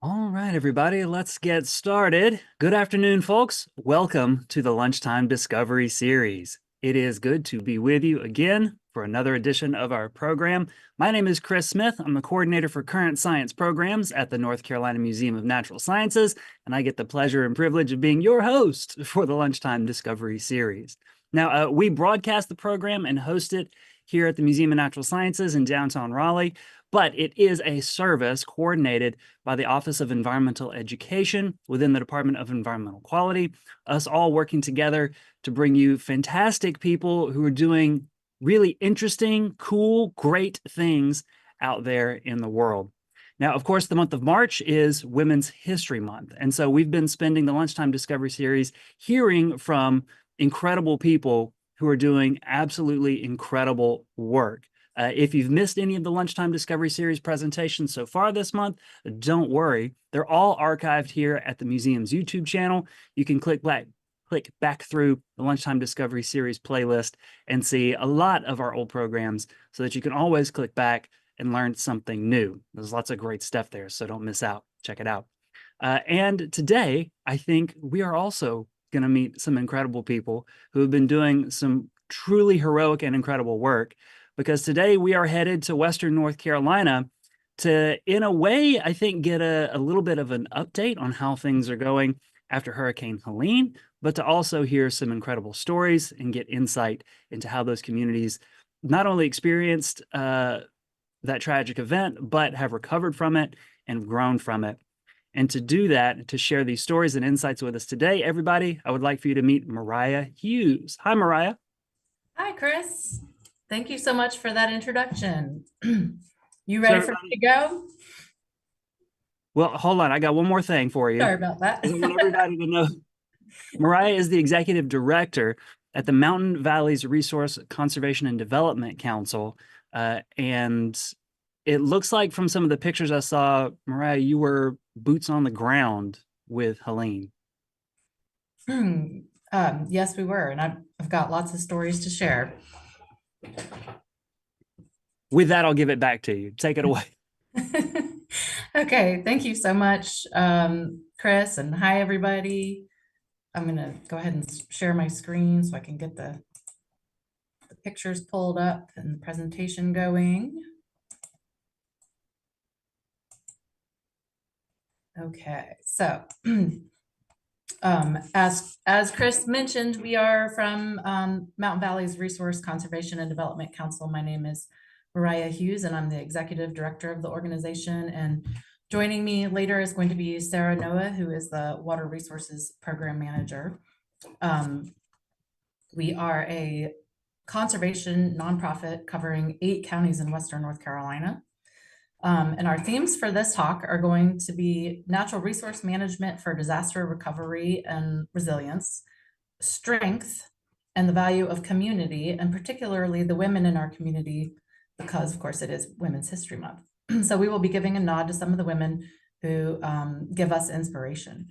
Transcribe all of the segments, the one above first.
All right, everybody, let's get started. Good afternoon, folks. Welcome to the Lunchtime Discovery Series. It is good to be with you again for another edition of our program. My name is Chris Smith. I'm the coordinator for current science programs at the North Carolina Museum of Natural Sciences, and I get the pleasure and privilege of being your host for the Lunchtime Discovery Series. Now, we broadcast the program and host it here at the Museum of Natural Sciences in downtown Raleigh, but it is a service coordinated by the Office of Environmental Education within the Department of Environmental Quality, us all working together to bring you fantastic people who are doing really interesting, cool, great things out there in the world. Now, of course, the month of March is Women's History Month. And so we've been spending the Lunchtime Discovery Series hearing from incredible people who are doing absolutely incredible work. If you've missed any of the Lunchtime Discovery Series presentations so far this month, don't worry. They're all archived here at the museum's YouTube channel. You can click back through the Lunchtime Discovery Series playlist and see a lot of our old programs so that you can always click back and learn something new. There's lots of great stuff there, so don't miss out. Check it out. And today, I think we are also going to meet some incredible people who have been doing some truly heroic and incredible work, because today we are headed to Western North Carolina to, in a way, I think, get a little bit of an update on how things are going after Hurricane Helene, but to also hear some incredible stories and get insight into how those communities not only experienced that tragic event, but have recovered from it and grown from it. And to do that, to share these stories and insights with us today, everybody, I would like for you to meet Mariah Hughes. Hi, Mariah. Hi, Chris. Thank you so much for that introduction. You ready for me to go? Well, hold on. I got one more thing for you. Sorry about that. I want everybody to know Mariah is the executive director at the Mountain Valleys Resource Conservation and Development Council. And it looks like from some of the pictures I saw, Mariah, you were boots on the ground with Helene. Yes, we were. And I've got lots of stories to share. With that, I'll give it back to you. Take it away. Okay, thank you so much, Chris, and hi, everybody. I'm going to go ahead and share my screen so I can get the pictures pulled up and the presentation going. Okay, so as Chris mentioned, we are from Mountain Valleys Resource Conservation and Development Council. My name is Mariah Hughes, and I'm the executive director of the organization. And joining me later is going to be Sarah Noah, who is the Water Resources Program Manager. We are a conservation nonprofit covering 8 counties in Western North Carolina. And our themes for this talk are going to be natural resource management for disaster recovery and resilience, strength, and the value of community, and particularly the women in our community, because of course it is Women's History Month. So we will be giving a nod to some of the women who give us inspiration.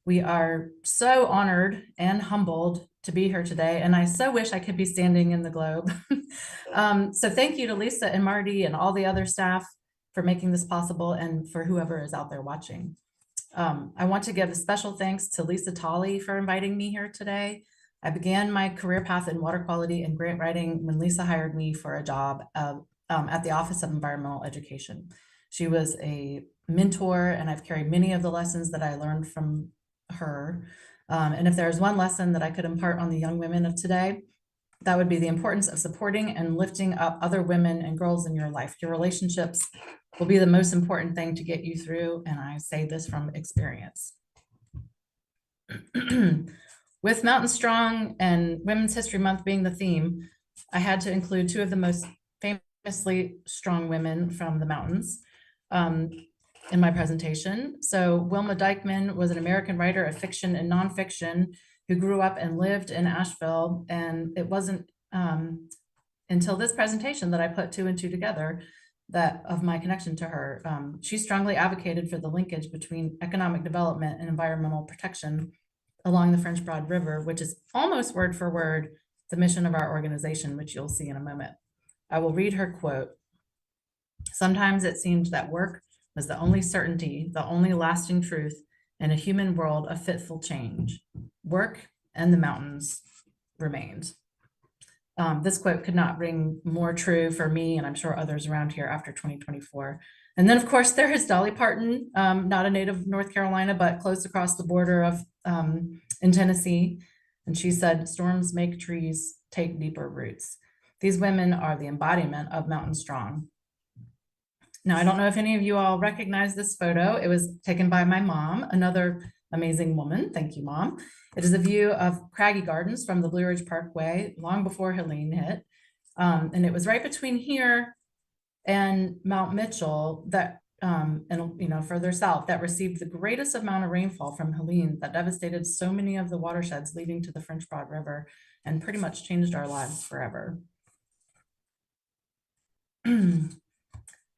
We are so honored and humbled to be here today, and I so wish I could be standing in the globe. So thank you to Lisa and Marty and all the other staff for making this possible, and for whoever is out there watching. I want to give a special thanks to Lisa Tolley for inviting me here today. I began my career path in water quality and grant writing when Lisa hired me for a job at the Office of Environmental Education. She was a mentor, and I've carried many of the lessons that I learned from her. And if there's one lesson that I could impart on the young women of today, that would be the importance of supporting and lifting up other women and girls in your life. Your relationships will be the most important thing to get you through, and I say this from experience. With Mountain Strong and Women's History Month being the theme, I had to include 2 of the most famously strong women from the mountains. in my presentation. So Wilma Dykeman was an American writer of fiction and nonfiction who grew up and lived in Asheville. And it wasn't until this presentation that I put two and two together that of my connection to her. She strongly advocated for the linkage between economic development and environmental protection along the French Broad River, which is almost word for word the mission of our organization, which you'll see in a moment. I will read her quote. Sometimes it seemed that work was the only certainty, the only lasting truth in a human world of fitful change. Work and the mountains remained. This quote could not ring more true for me, and I'm sure others around here after 2024. And then, of course, there is Dolly Parton, not a native of North Carolina, but close across the border of in Tennessee. And she said, "Storms make trees take deeper roots." These women are the embodiment of Mountain Strong. Now, I don't know if any of you all recognize this photo. It was taken by my mom, another amazing woman. Thank you, Mom. It is a view of Craggy Gardens from the Blue Ridge Parkway long before Helene hit. And it was right between here and Mount Mitchell that, and further south, that received the greatest amount of rainfall from Helene that devastated so many of the watersheds leading to the French Broad River and pretty much changed our lives forever.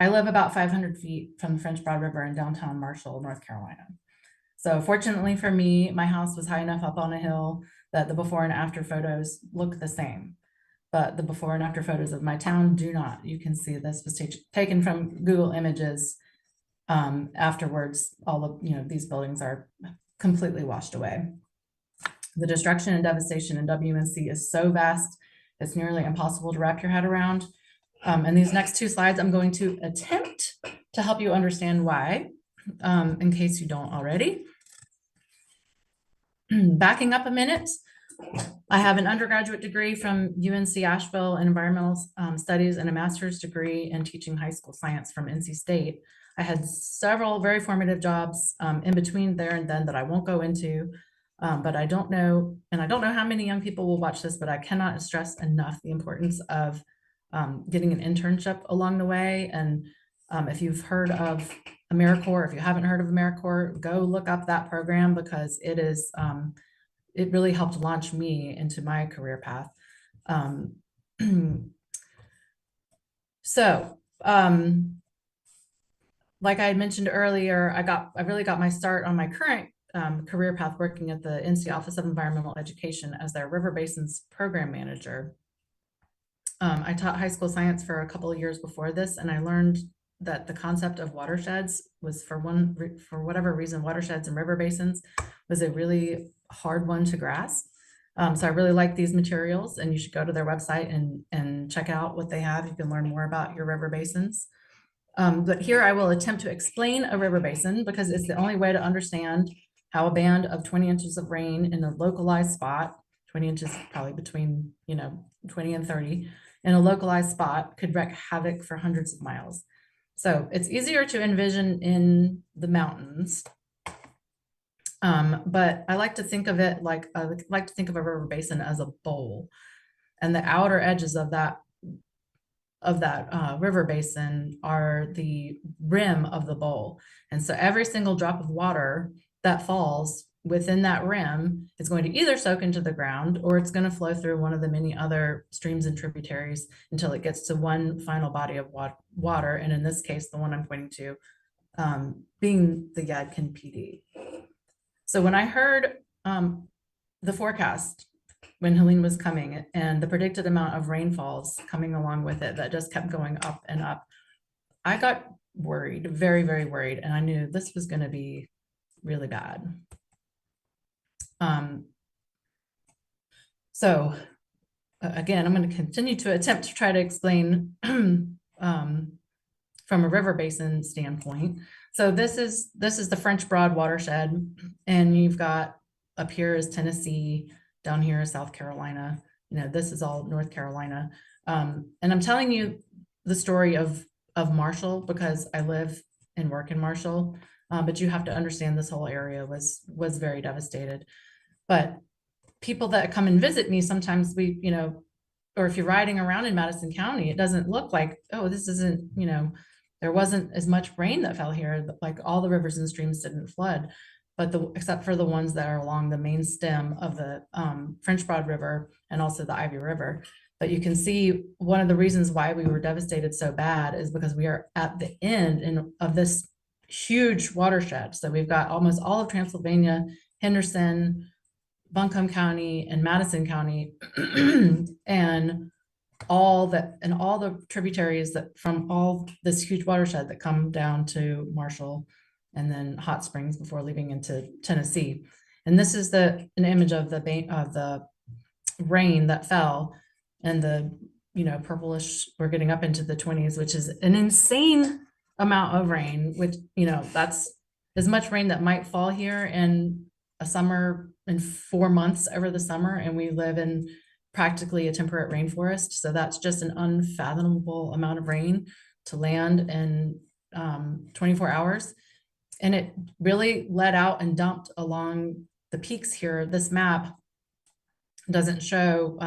I live about 500 feet from the French Broad River in downtown Marshall, North Carolina. So fortunately for me, my house was high enough up on a hill that the before and after photos look the same. But the before and after photos of my town do not. You can see this was taken from Google Images. Afterwards, all of these buildings are completely washed away. The destruction and devastation in WNC is so vast, it's nearly impossible to wrap your head around. And these next two slides, I'm going to attempt to help you understand why, in case you don't already. Backing up a minute, I have an undergraduate degree from UNC Asheville in environmental studies and a master's degree in teaching high school science from NC State. I had several very formative jobs in between there and then that I won't go into, but I don't know, and I don't know how many young people will watch this, but I cannot stress enough the importance of getting an internship along the way. And if you've heard of AmeriCorps, if you haven't heard of AmeriCorps, go look up that program because it is, it really helped launch me into my career path. Like I had mentioned earlier, I really got my start on my current career path working at the NC Office of Environmental Education as their River Basins Program Manager. I taught high school science for a couple of years before this, and I learned that the concept of watersheds was for whatever reason, watersheds and river basins was a really hard one to grasp. So I really like these materials, and you should go to their website and check out what they have. You can learn more about your river basins. But here I will attempt to explain a river basin because it's the only way to understand how a band of 20 inches of rain in a localized spot, 20 inches probably between 20 and 30, in a localized spot could wreak havoc for hundreds of miles. So it's easier to envision in the mountains. But I like to think of it like, I like to think of a river basin as a bowl, and the outer edges of that river basin are the rim of the bowl. And so every single drop of water that falls within that rim is going to either soak into the ground or it's going to flow through one of the many other streams and tributaries until it gets to one final body of water. And in this case, the one I'm pointing to being the Yadkin PD. So when I heard the forecast when Helene was coming and the predicted amount of rainfalls coming along with it that just kept going up and up, I got worried, very, very worried. And I knew this was going to be really bad. So again, I'm going to continue to attempt to try to explain from a river basin standpoint. So this is the French Broad watershed, and you've got up here is Tennessee, down here is South Carolina. This is all North Carolina. And I'm telling you the story of Marshall because I live and work in Marshall, but you have to understand this whole area was very devastated. But people that come and visit me, sometimes or if you're riding around in Madison County, it doesn't look like, oh, this isn't, there wasn't as much rain that fell here. Like all the rivers and streams didn't flood, but except for the ones that are along the main stem of the French Broad River and also the Ivy River. But you can see one of the reasons why we were devastated so bad is because we are at the end of this huge watershed. So we've got almost all of Transylvania, Henderson, Buncombe County, and Madison County, and all the tributaries that from all this huge watershed that come down to Marshall and then Hot Springs before leaving into Tennessee. And this is an image of the rain that fell, and the purplish, we're getting up into the 20s, which is an insane amount of rain, which that's as much rain that might fall here in a summer in 4 months over the summer, and we live in practically a temperate rainforest. So that's just an unfathomable amount of rain to land in 24 hours. And it really let out and dumped along the peaks here. This map doesn't show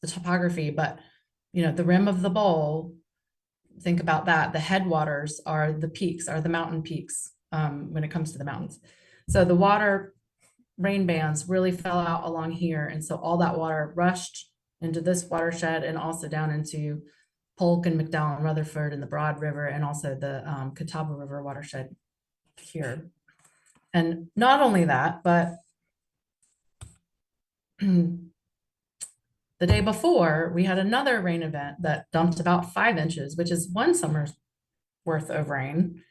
the topography, but the rim of the bowl, think about that. The headwaters are the peaks, are the mountain peaks when it comes to the mountains. So the water rain bands really fell out along here. And so all that water rushed into this watershed and also down into Polk and McDowell and Rutherford and the Broad River, and also the Catawba River watershed here. And not only that, but the day before, we had another rain event that dumped about 5 inches, which is one summer's worth of rain.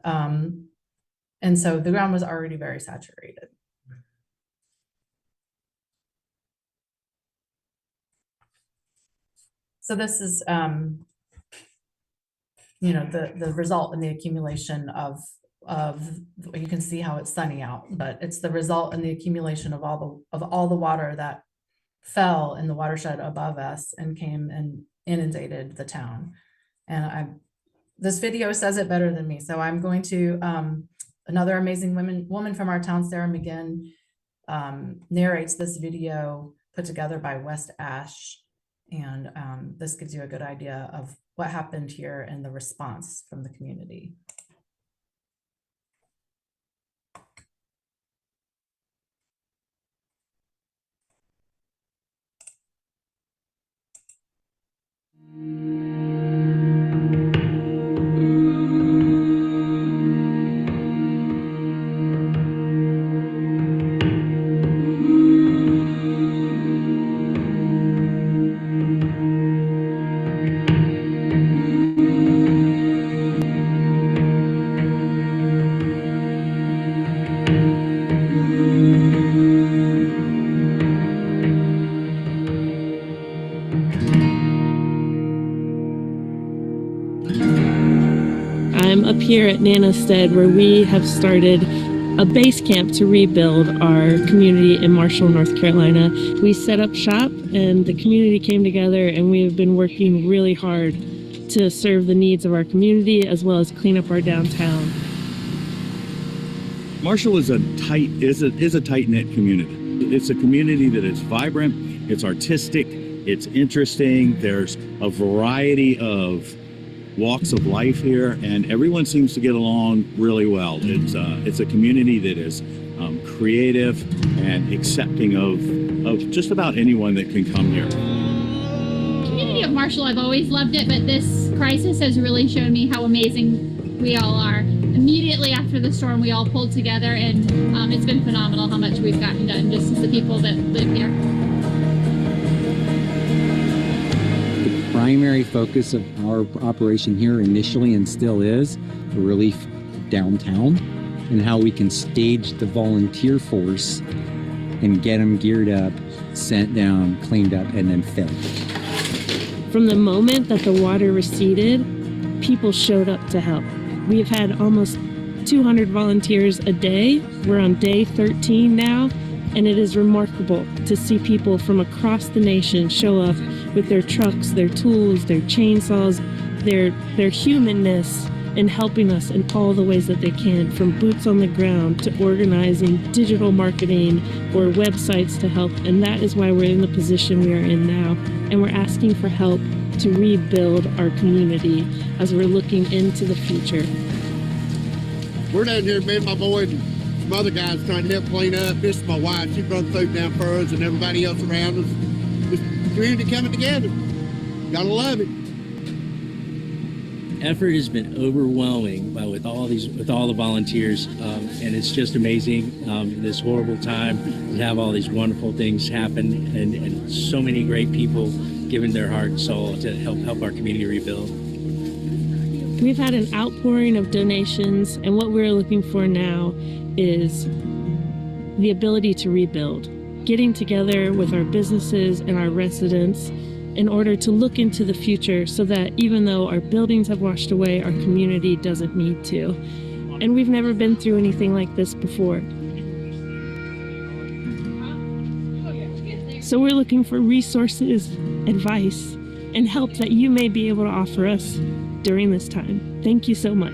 And so the ground was already very saturated. So this is, the result in the accumulation of you can see how it's sunny out, but it's the result in the accumulation of all the water that fell in the watershed above us and came and inundated the town. And this video says it better than me. So I'm going to, another amazing woman from our town, Sarah McGinn, narrates this video put together by West Ash. And this gives you a good idea of what happened here and the response from the community. I'm up here at Nanastead, where we have started a base camp to rebuild our community in Marshall, North Carolina. We set up shop and the community came together, and we have been working really hard to serve the needs of our community as well as clean up our downtown. Marshall is a tight-knit community. It's a community that is vibrant, it's artistic, it's interesting. There's a variety of walks of life here, and everyone seems to get along really well. It's a community that is creative and accepting of just about anyone that can come here. The community of Marshall, I've always loved it, but this crisis has really shown me how amazing we all are. Immediately after the storm, we all pulled together, and it's been phenomenal how much we've gotten done just as the people that live here. The primary focus of our operation here initially and still is the relief downtown, and how we can stage the volunteer force and get them geared up, sent down, cleaned up, and then filled. From the moment that the water receded, people showed up to help. We have had almost 200 volunteers a day. We're on day 13 now, and it is remarkable to see people from across the nation show up with their trucks, their tools, their chainsaws, their humanness, and helping us in all the ways that they can, from boots on the ground to organizing digital marketing or websites to help. And that is why we're in the position we are in now. And we're asking for help to rebuild our community as we're looking into the future. We're down here, me and my boy and some other guys trying to help clean up. This is my wife. She brought food down for us and everybody else around us. This community coming together. Gotta love it. Effort has been overwhelming with all the volunteers, and it's just amazing in this horrible time to have all these wonderful things happen, and so many great people giving their heart and soul to help our community rebuild. We've had an outpouring of donations, and what we're looking for now is the ability to rebuild, getting together with our businesses and our residents in order to look into the future so that even though our buildings have washed away, our community doesn't need to. And we've never been through anything like this before. So we're looking for resources, advice, and help that you may be able to offer us during this time. Thank you so much.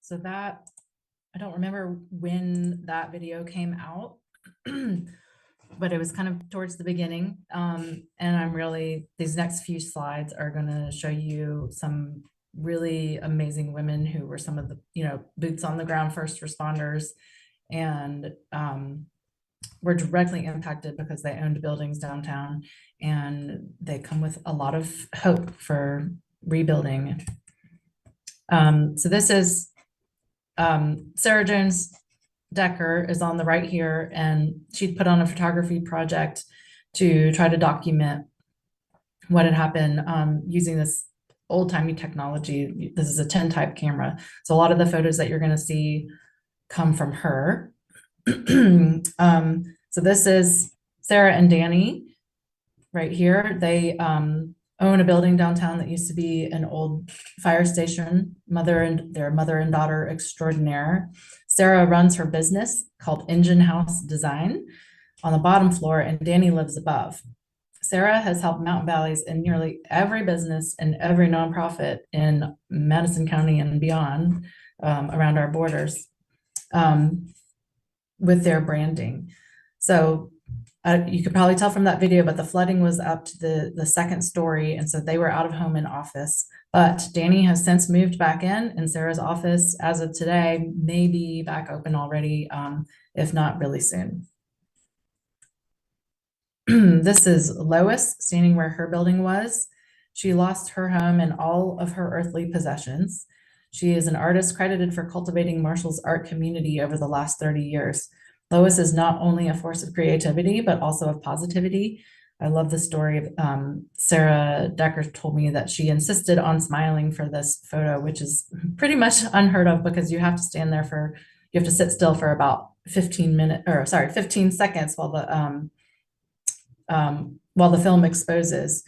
So that, I don't remember when that video came out, but it was kind of towards the beginning. And I'm really, these next few slides are going to show you some really amazing women who were some of the, boots on the ground first responders, and were directly impacted because they owned buildings downtown, and they come with a lot of hope for rebuilding. So this is Sarah Jones Decker is on the right here, and she'd put on a photography project to try to document what had happened using this old-timey technology. This is a 10 type camera. So a lot of the photos that you're going to see come from her. So this is Sarah and Danny right here. They own a building downtown that used to be an old fire station. Their mother and daughter extraordinaire. Sarah runs her business called Engine House Design on the bottom floor, and Danny lives above. Sarah has helped Mountain Valleys in nearly every business and every nonprofit in Madison County and beyond, around our borders, with their branding. So you could probably tell from that video, but the flooding was up to the second story. And so they were out of home and office. But Danny has since moved back in, and Sarah's office, as of today, may be back open already, if not really soon. This is Lois standing where her building was. She lost her home and all of her earthly possessions. She is an artist credited for cultivating Marshall's art community over the last 30 years. Lois is not only a force of creativity, but also of positivity. I love the story of Sarah Decker told me that she insisted on smiling for this photo, which is pretty much unheard of because you have to stand there you have to sit still for about 15 seconds while the film exposes.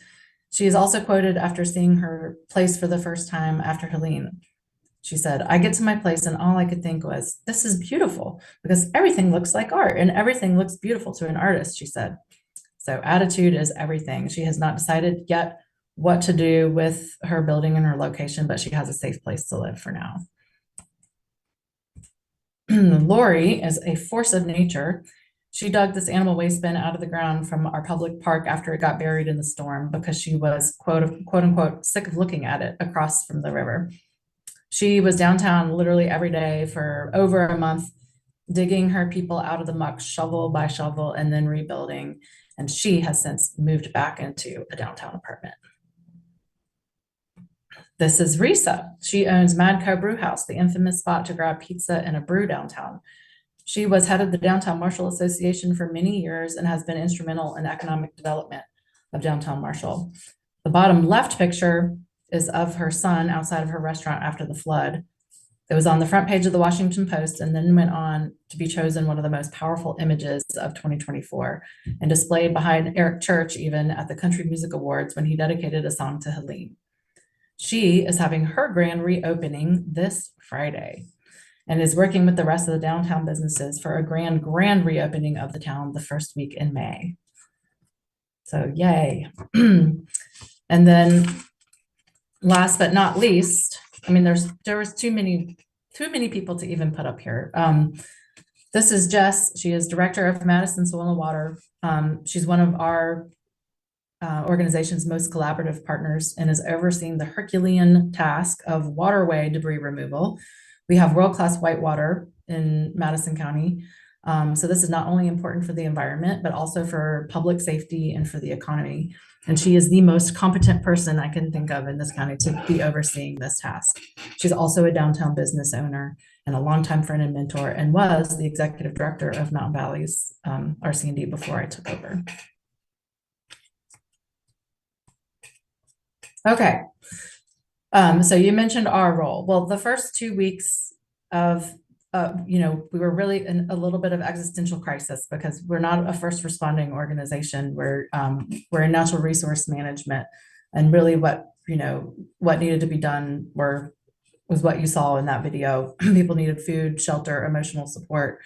She is also quoted after seeing her place for the first time after Helene. She said, "I get to my place and all I could think was, this is beautiful because everything looks like art and everything looks beautiful to an artist," she said. So attitude is everything. She has not decided yet what to do with her building and her location, but she has a safe place to live for now. Lori is a force of nature. She dug this animal waste bin out of the ground from our public park after it got buried in the storm because she was, quote unquote, sick of looking at it across from the river. She was downtown literally every day for over a month, digging her people out of the muck shovel by shovel and then rebuilding. And she has since moved back into a downtown apartment. This is Risa. She owns Madco Brew House, the infamous spot to grab pizza and a brew downtown. She was head of the Downtown Marshall Association for many years and has been instrumental in economic development of downtown Marshall. The bottom left picture is of her son outside of her restaurant after the flood. It was on the front page of the Washington Post and then went on to be chosen one of the most powerful images of 2024 and displayed behind Eric Church even at the Country Music Awards when he dedicated a song to Helene. She is having her grand reopening this Friday. and is working with the rest of the downtown businesses for a grand reopening of the town the first week in May. So yay. And then last but not least, I mean, there was too many people to even put up here. This is Jess. She is director of Madison Soil and Water. She's one of our organization's most collaborative partners and is overseeing the Herculean task of waterway debris removal. We have world-class whitewater in Madison County. So this is not only important for the environment, but also for public safety and for the economy. And she is the most competent person I can think of in this county to be overseeing this task. She's also a downtown business owner and a longtime friend and mentor, and was the executive director of Mountain Valley's RC&D before I took over. Okay, so you mentioned our role. Well, the first 2 weeks of we were really in a little bit of existential crisis because we're not a first responding organization. We're in natural resource management, and really what needed to be done was what you saw in that video. People needed food, shelter, emotional support.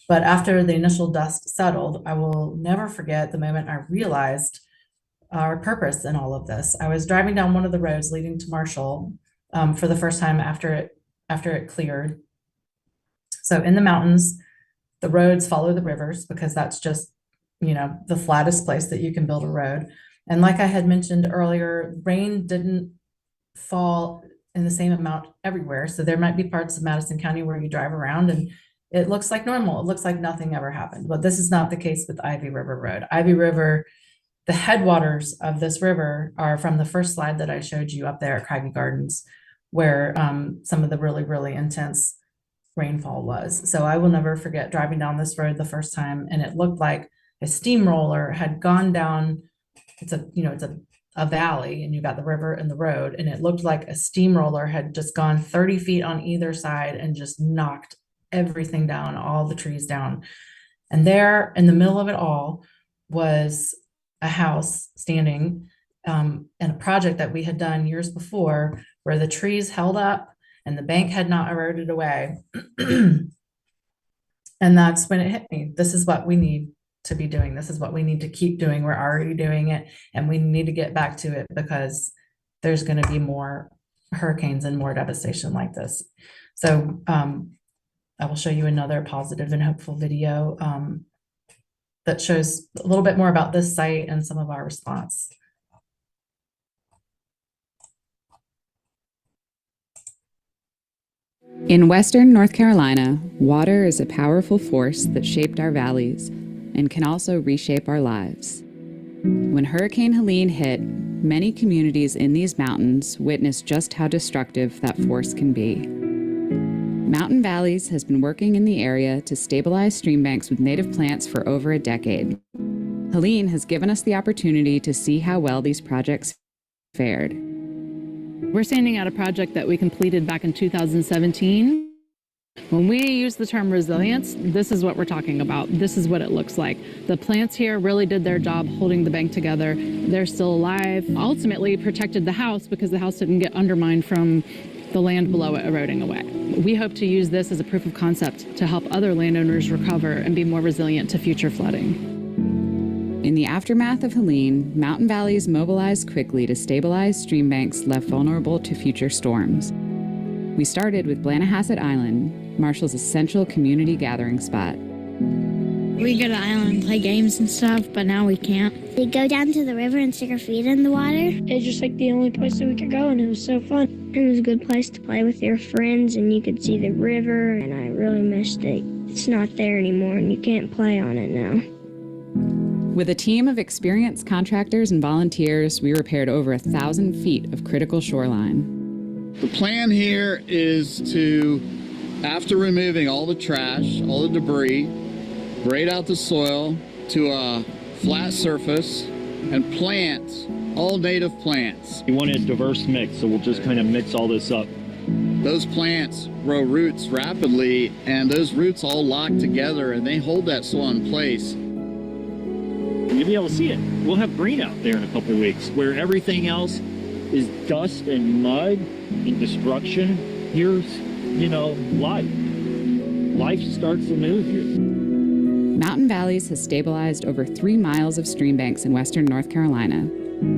But after the initial dust settled, I will never forget the moment I realized our purpose in all of this. I was driving down one of the roads leading to Marshall for the first time after it cleared. So in the mountains, the roads follow the rivers because that's just, the flattest place that you can build a road. And like I had mentioned earlier, rain didn't fall in the same amount everywhere. So there might be parts of Madison County where you drive around and it looks like normal. It looks like nothing ever happened. But this is not the case with Ivy River Road. Ivy River, the headwaters of this river are from the first slide that I showed you up there at Craggy Gardens, where some of the really, really intense rainfall was. So I will never forget driving down this road the first time, and it looked like a steamroller had gone down. It's a valley, and you got the river and the road, and it looked like a steamroller had just gone 30 feet on either side and just knocked everything down, all the trees down. And there in the middle of it all was a house standing, and a project that we had done years before where the trees held up and the bank had not eroded away. And that's when it hit me. This is what we need to be doing. This is what we need to keep doing. We're already doing it, and we need to get back to it because there's going to be more hurricanes and more devastation like this. So I will show you another positive and hopeful video that shows a little bit more about this site and some of our response. In Western North Carolina, water is a powerful force that shaped our valleys and can also reshape our lives. When Hurricane Helene hit, many communities in these mountains witnessed just how destructive that force can be. Mountain Valleys has been working in the area to stabilize stream banks with native plants for over a decade. Helene has given us the opportunity to see how well these projects fared. We're standing at a project that we completed back in 2017. When we use the term resilience, this is what we're talking about. This is what it looks like. The plants here really did their job holding the bank together. They're still alive. Ultimately protected the house because the house didn't get undermined from the land below it eroding away. We hope to use this as a proof of concept to help other landowners recover and be more resilient to future flooding. In the aftermath of Helene, Mountain Valleys mobilized quickly to stabilize stream banks left vulnerable to future storms. We started with Blennerhassett Island, Marshall's essential community gathering spot. We go to the island and play games and stuff, but now we can't. We go down to the river and stick our feet in the water. It's just like the only place that we could go, and it was so fun. It was a good place to play with your friends, and you could see the river, and I really missed it. It's not there anymore, and you can't play on it now. With a team of experienced contractors and volunteers, we repaired over 1,000 feet of critical shoreline. The plan here is to, after removing all the trash, all the debris, grade out the soil to a flat surface and plant all native plants. We want a diverse mix, so we'll just kind of mix all this up. Those plants grow roots rapidly, and those roots all lock together and they hold that soil in place. You'll be able to see it. We'll have green out there in a couple of weeks, where everything else is dust and mud and destruction. Here's, life. life starts anew here. Mountain Valleys has stabilized over 3 miles of stream banks in western North Carolina.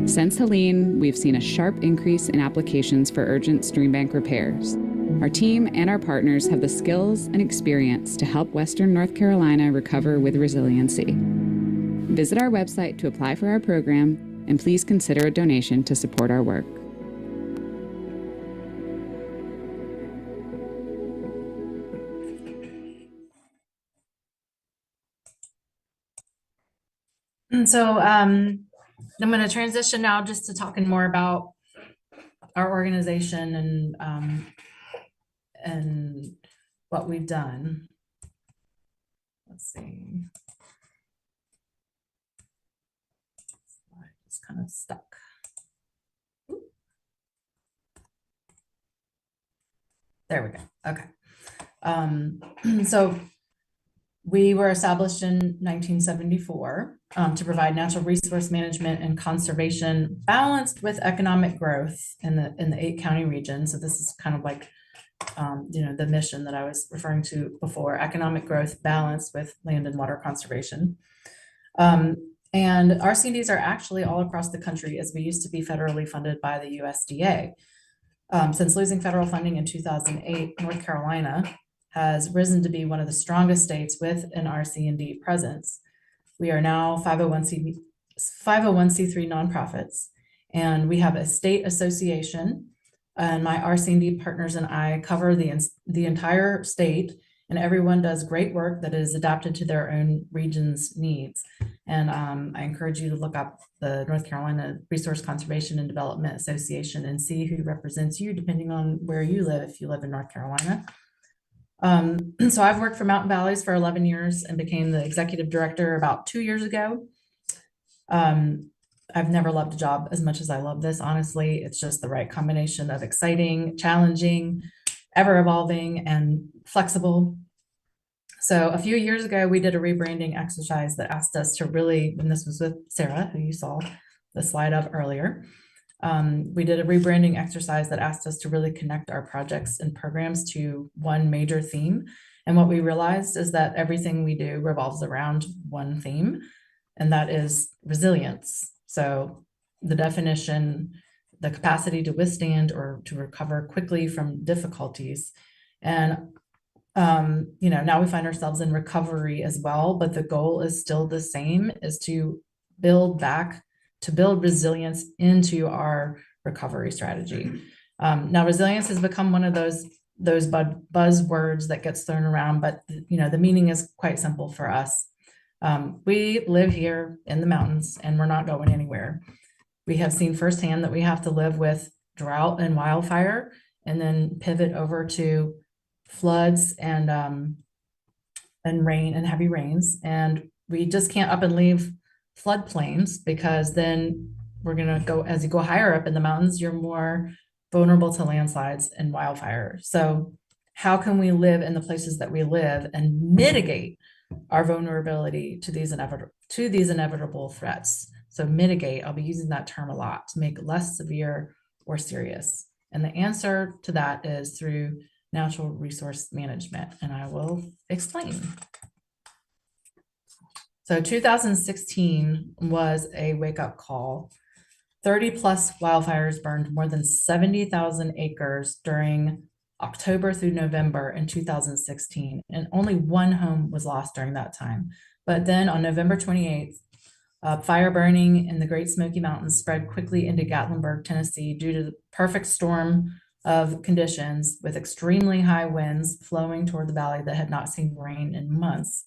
Since Helene, we've seen a sharp increase in applications for urgent stream bank repairs. Our team and our partners have the skills and experience to help western North Carolina recover with resiliency. Visit our website to apply for our program, and please consider a donation to support our work. And so I'm going to transition now just to talking more about our organization and what we've done. Let's see. It's kind of stuck. There we go. Okay. So we were established in 1974 to provide natural resource management and conservation balanced with economic growth in the 8-county region. So this is kind of like the mission that I was referring to before: economic growth balanced with land and water conservation. And RCNDs are actually all across the country, as we used to be federally funded by the USDA. Since losing federal funding in 2008, North Carolina has risen to be one of the strongest states with an RCND presence. We are now 501c3 nonprofits, and we have a state association, and my RCND partners and I cover the entire state, and everyone does great work that is adapted to their own region's needs. And I encourage you to look up the North Carolina Resource Conservation and Development Association and see who represents you, depending on where you live, if you live in North Carolina. So I've worked for Mountain Valleys for 11 years and became the executive director about 2 years ago. I've never loved a job as much as I love this, honestly. It's just the right combination of exciting, challenging, ever evolving, and flexible. So a few years ago, we did a rebranding exercise that asked us to really, and this was with Sarah, who you saw the slide of earlier. We did a rebranding exercise that asked us to really connect our projects and programs to one major theme. And what we realized is that everything we do revolves around one theme, and that is resilience. So the definition, the capacity to withstand or to recover quickly from difficulties. And now we find ourselves in recovery as well, but the goal is still the same, is to build resilience into our recovery strategy. Now, resilience has become one of those buzzwords that gets thrown around, but the meaning is quite simple for us. We live here in the mountains and we're not going anywhere. We have seen firsthand that we have to live with drought and wildfire, and then pivot over to floods and rain and heavy rains. And we just can't up and leave floodplains, because then we're going to go, as you go higher up in the mountains, you're more vulnerable to landslides and wildfire. So how can we live in the places that we live and mitigate our vulnerability to these inevitable threats? So mitigate, I'll be using that term a lot, to make less severe or serious. And the answer to that is through natural resource management, and I will explain. So 2016 was a wake-up call. 30 plus wildfires burned more than 70,000 acres during October through November in 2016, and only one home was lost during that time. But then on November 28th, fire burning in the Great Smoky Mountains spread quickly into Gatlinburg, Tennessee, due to the perfect storm of conditions with extremely high winds flowing toward the valley that had not seen rain in months.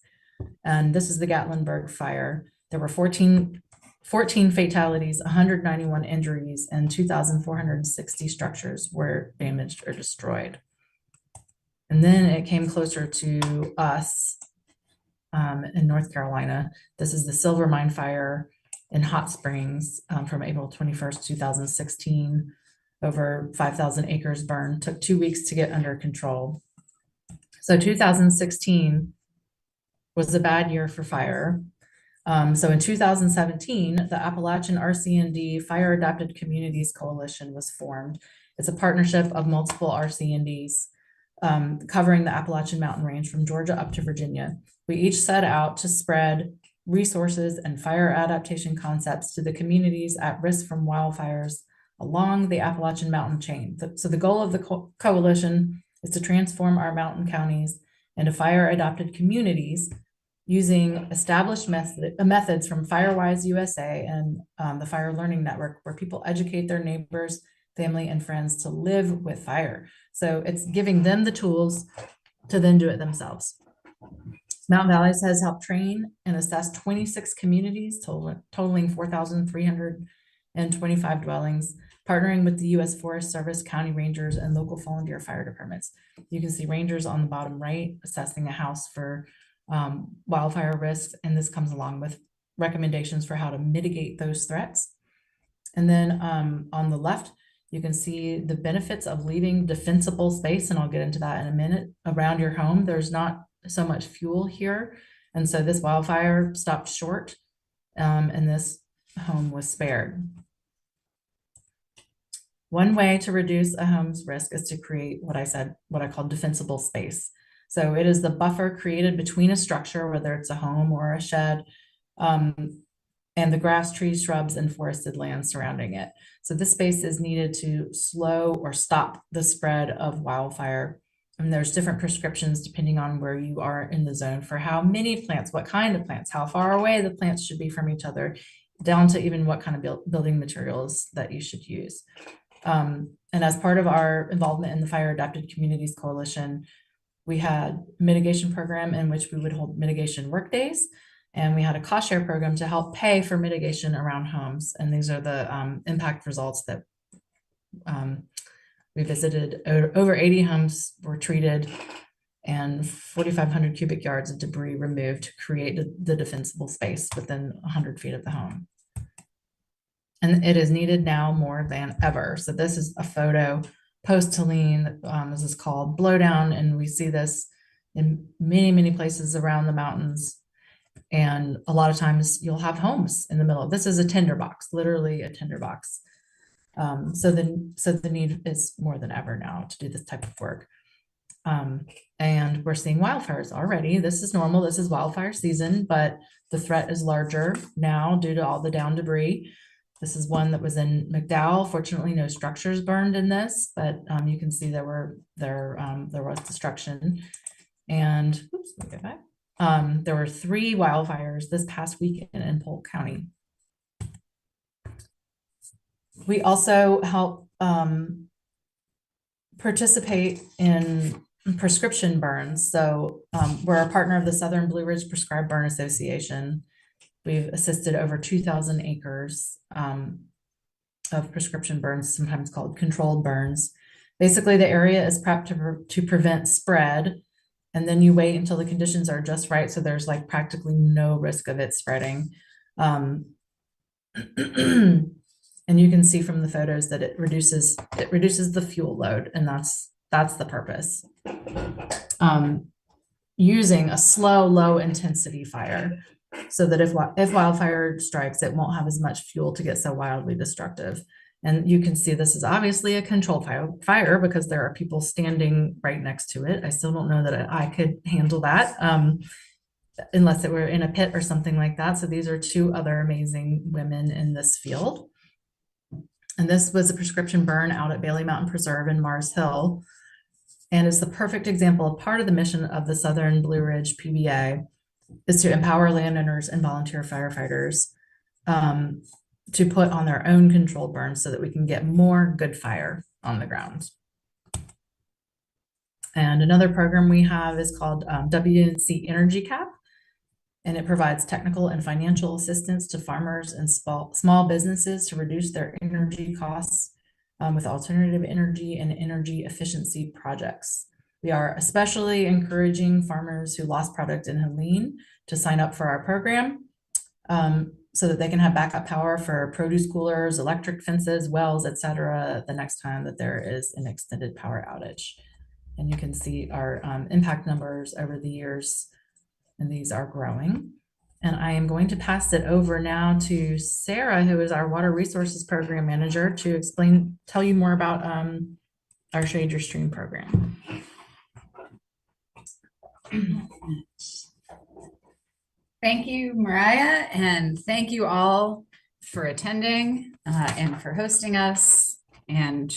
And this is the Gatlinburg fire. There were 14 fatalities, 191 injuries, and 2,460 structures were damaged or destroyed. And then it came closer to us in North Carolina. This is the Silver Mine fire in Hot Springs from April 21st, 2016. Over 5,000 acres burned, took 2 weeks to get under control. So 2016 was a bad year for fire. So in 2017, the Appalachian RCND Fire Adapted Communities Coalition was formed. It's a partnership of multiple RCNDs covering the Appalachian Mountain Range from Georgia up to Virginia. We each set out to spread resources and fire adaptation concepts to the communities at risk from wildfires along the Appalachian Mountain chain. So the goal of the coalition is to transform our mountain counties into fire-adapted communities using established methods from FireWise USA and the Fire Learning Network, where people educate their neighbors, family, and friends to live with fire. So it's giving them the tools to then do it themselves. Mountain Valleys has helped train and assess 26 communities, totaling 4,325 dwellings, partnering with the U.S. Forest Service, county rangers, and local volunteer fire departments. You can see rangers on the bottom right assessing a house for wildfire risks, and this comes along with recommendations for how to mitigate those threats. And then on the left, you can see the benefits of leaving defensible space, and I'll get into that in a minute, around your home. There's not so much fuel here, and so this wildfire stopped short, and this home was spared. One way to reduce a home's risk is to create what I call defensible space. So it is the buffer created between a structure, whether it's a home or a shed, and the grass, trees, shrubs, and forested land surrounding it. So this space is needed to slow or stop the spread of wildfire. And there's different prescriptions depending on where you are in the zone for how many plants, what kind of plants, how far away the plants should be from each other, down to even what kind of building materials that you should use. And as part of our involvement in the Fire Adapted Communities Coalition, we had a mitigation program in which we would hold mitigation work days. And we had a cost share program to help pay for mitigation around homes. And these are the impact results that we visited. Over 80 homes were treated and 4,500 cubic yards of debris removed to create the defensible space within 100 feet of the home. And it is needed now more than ever. So this is a photo post-Helene. This is called blowdown, and we see this in many, many places around the mountains. And a lot of times you'll have homes in the middle. This is a tinderbox, literally a tinderbox. So the need is more than ever now to do this type of work. And we're seeing wildfires already. This is normal. This is wildfire season, but the threat is larger now due to all the down debris. This is one that was in McDowell. Fortunately, no structures burned in this, but you can see there was destruction. And oops, let me get back. There were 3 wildfires this past weekend in Polk County. We also help participate in prescription burns. So we're a partner of the Southern Blue Ridge Prescribed Burn Association. We've assisted over 2,000 acres of prescription burns, sometimes called controlled burns. Basically, the area is prepped to prevent spread, and then you wait until the conditions are just right, so there's like practically no risk of it spreading. And you can see from the photos that it reduces the fuel load, and that's the purpose. Using a slow, low intensity fire, so that if wildfire strikes, it won't have as much fuel to get so wildly destructive. And you can see this is obviously a controlled fire because there are people standing right next to it. I still don't know that I could handle that unless it were in a pit or something like that. So these are 2 other amazing women in this field. And this was a prescription burn out at Bailey Mountain Preserve in Mars Hill. And it's the perfect example of part of the mission of the Southern Blue Ridge PBA is to empower landowners and volunteer firefighters to put on their own controlled burns so that we can get more good fire on the ground. And another program we have is called WNC Energy Cap, and it provides technical and financial assistance to farmers and small businesses to reduce their energy costs with alternative energy and energy efficiency projects. We are especially encouraging farmers who lost product in Helene to sign up for our program so that they can have backup power for produce coolers, electric fences, wells, etc. the next time that there is an extended power outage. And you can see our impact numbers over the years, and these are growing. And I am going to pass it over now to Sarah, who is our Water Resources Program Manager, to tell you more about our Shade Your Stream program. Thank you, Mariah, and thank you all for attending and for hosting us. And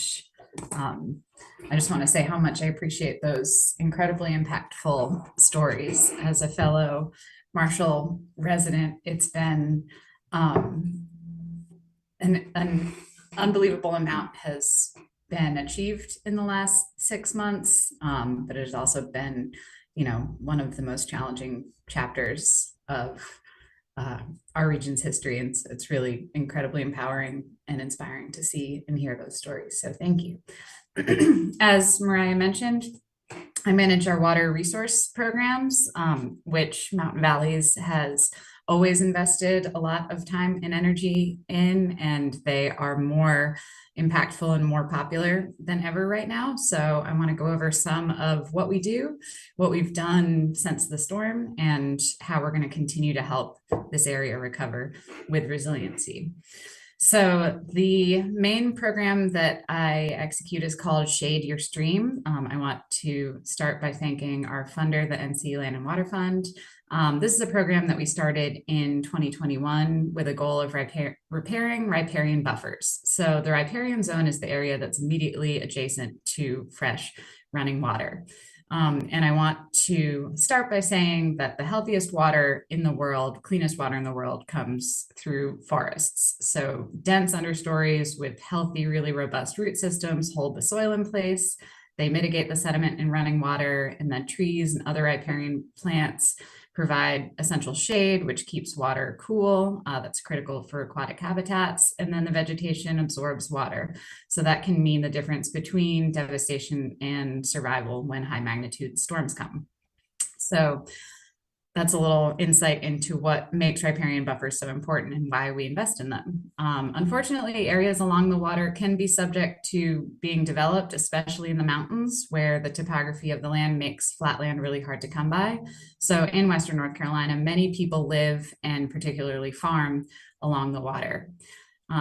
I just want to say how much I appreciate those incredibly impactful stories. As a fellow Marshall resident, it's been an unbelievable amount has been achieved in the last 6 months, but it has also been, one of the most challenging chapters of our region's history. And it's really incredibly empowering and inspiring to see and hear those stories. So thank you. As Mariah mentioned, I manage our water resource programs, which Mountain Valleys has always invested a lot of time and energy in, and they are more impactful and more popular than ever right now. So I want to go over some of what we do, what we've done since the storm, and how we're going to continue to help this area recover with resiliency. So the main program that I execute is called Shade Your Stream. I want to start by thanking our funder, the NC Land and Water Fund. This is a program that we started in 2021 with a goal of repairing riparian buffers. So the riparian zone is the area that's immediately adjacent to fresh running water. And I want to start by saying that the healthiest water in the world, cleanest water in the world, comes through forests. So dense understories with healthy, really robust root systems hold the soil in place. They mitigate the sediment in running water, and then trees and other riparian plants provide essential shade, which keeps water cool. That's critical for aquatic habitats. And then the vegetation absorbs water. So that can mean the difference between devastation and survival when high magnitude storms come. So that's a little insight into what makes riparian buffers so important and why we invest in them. Unfortunately, areas along the water can be subject to being developed, especially in the mountains where the topography of the land makes flat land really hard to come by. So in Western North Carolina, many people live and particularly farm along the water.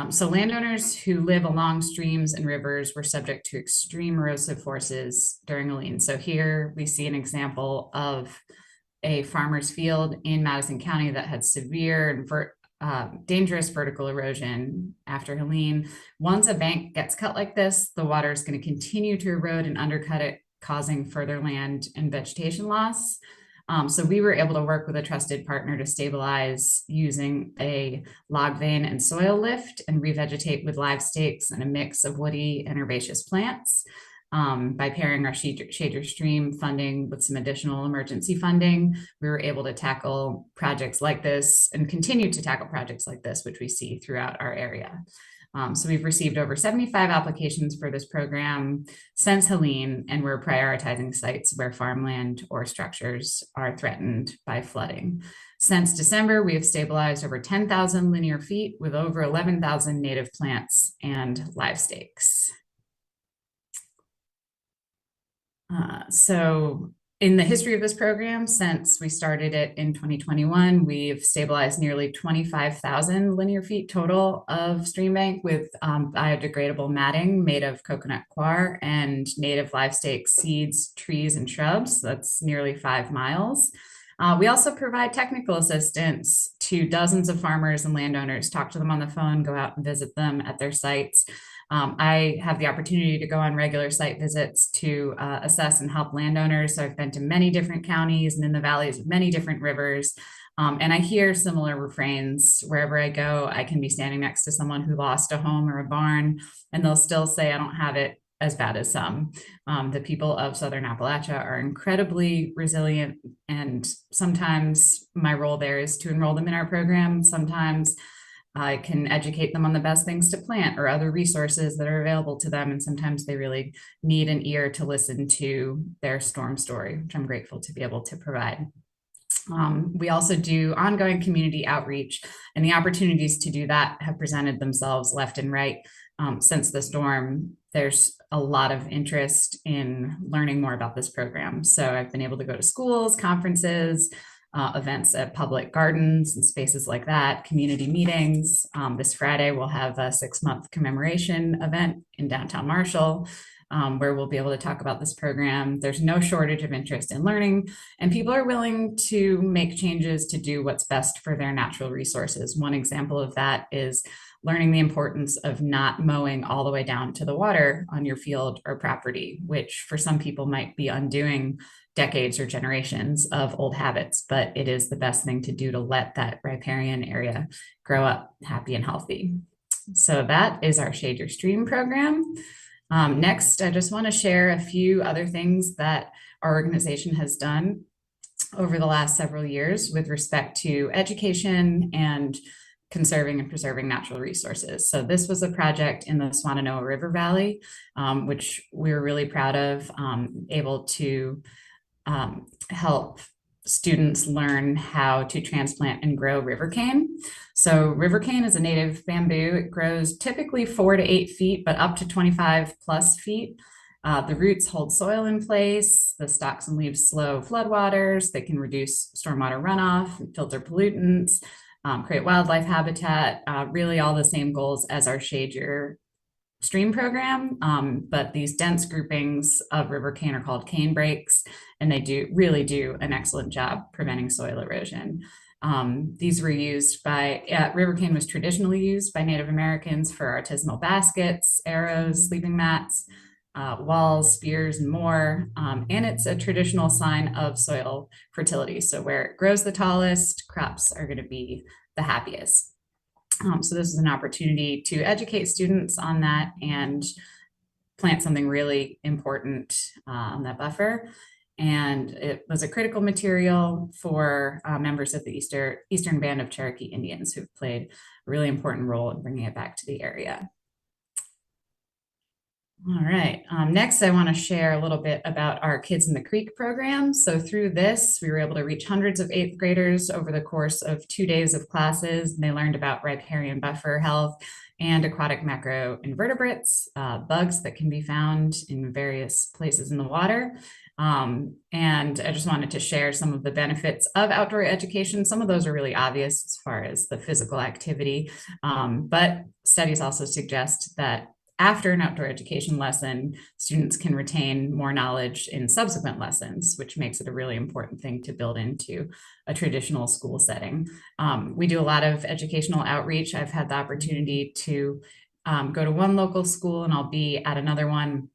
So landowners who live along streams and rivers were subject to extreme erosive forces during Helene. So here we see an example of a farmer's field in Madison County that had severe and dangerous vertical erosion after Helene. Once a bank gets cut like this, the water is going to continue to erode and undercut it, causing further land and vegetation loss. So we were able to work with a trusted partner to stabilize using a log vein and soil lift and revegetate with live stakes and a mix of woody and herbaceous plants. By pairing our Shade Your Stream funding with some additional emergency funding, we were able to tackle projects like this and continue to tackle projects like this, which we see throughout our area. So we've received over 75 applications for this program since Helene, and we're prioritizing sites where farmland or structures are threatened by flooding. Since December, we have stabilized over 10,000 linear feet with over 11,000 native plants and live stakes. So in the history of this program, since we started it in 2021, we've stabilized nearly 25,000 linear feet total of stream bank with biodegradable matting made of coconut coir and native live stakes, seeds, trees, and shrubs. That's nearly 5 miles. We also provide technical assistance to dozens of farmers and landowners, talk to them on the phone, go out and visit them at their sites. I have the opportunity to go on regular site visits to assess and help landowners. So I've been to many different counties and in the valleys of many different rivers. And I hear similar refrains wherever I go. I can be standing next to someone who lost a home or a barn, and they'll still say, I don't have it as bad as some. The people of Southern Appalachia are incredibly resilient, and sometimes my role there is to enroll them in our program. Sometimes I can educate them on the best things to plant or other resources that are available to them. And sometimes they really need an ear to listen to their storm story, which I'm grateful to be able to provide. We also do ongoing community outreach, and the opportunities to do that have presented themselves left and right since the storm. There's a lot of interest in learning more about this program. So I've been able to go to schools, conferences, events at public gardens and spaces like that, community meetings. This Friday, we'll have a 6-month commemoration event in downtown Marshall. where we'll be able to talk about this program. There's no shortage of interest in learning, and people are willing to make changes to do what's best for their natural resources. One example of that is learning the importance of not mowing all the way down to the water on your field or property, which for some people might be undoing decades or generations of old habits, but it is the best thing to do to let that riparian area grow up happy and healthy. So that is our Shade Your Stream program. Next, I just want to share a few other things that our organization has done over the last several years with respect to education and conserving and preserving natural resources. So this was a project in the Swannanoa River Valley, which we were really proud of, able to help students learn how to transplant and grow river cane. So river cane is a native bamboo. It grows typically 4 to 8 feet, but up to 25 plus feet. The roots hold soil in place. The stalks and leaves slow floodwaters. They can reduce stormwater runoff, filter pollutants, create wildlife habitat, really all the same goals as our Shade Your Stream program, but these dense groupings of river cane are called cane breaks, and they really do an excellent job preventing soil erosion. These were used river cane was traditionally used by Native Americans for artisanal baskets, arrows, sleeping mats, walls, spears, and more. And it's a traditional sign of soil fertility. So where it grows the tallest, crops are going to be the happiest. So this is an opportunity to educate students on that and plant something really important on that buffer. And it was a critical material for members of the Eastern Band of Cherokee Indians who've played a really important role in bringing it back to the area. All right, next I want to share a little bit about our Kids in the Creek program. So through this, we were able to reach hundreds of 8th graders over the course of 2 days of classes. And they learned about riparian buffer health and aquatic macroinvertebrates, bugs that can be found in various places in the water. And I just wanted to share some of the benefits of outdoor education. Some of those are really obvious as far as the physical activity, but studies also suggest that after an outdoor education lesson, students can retain more knowledge in subsequent lessons, which makes it a really important thing to build into a traditional school setting. We do a lot of educational outreach. I've had the opportunity to go to one local school, and I'll be at another one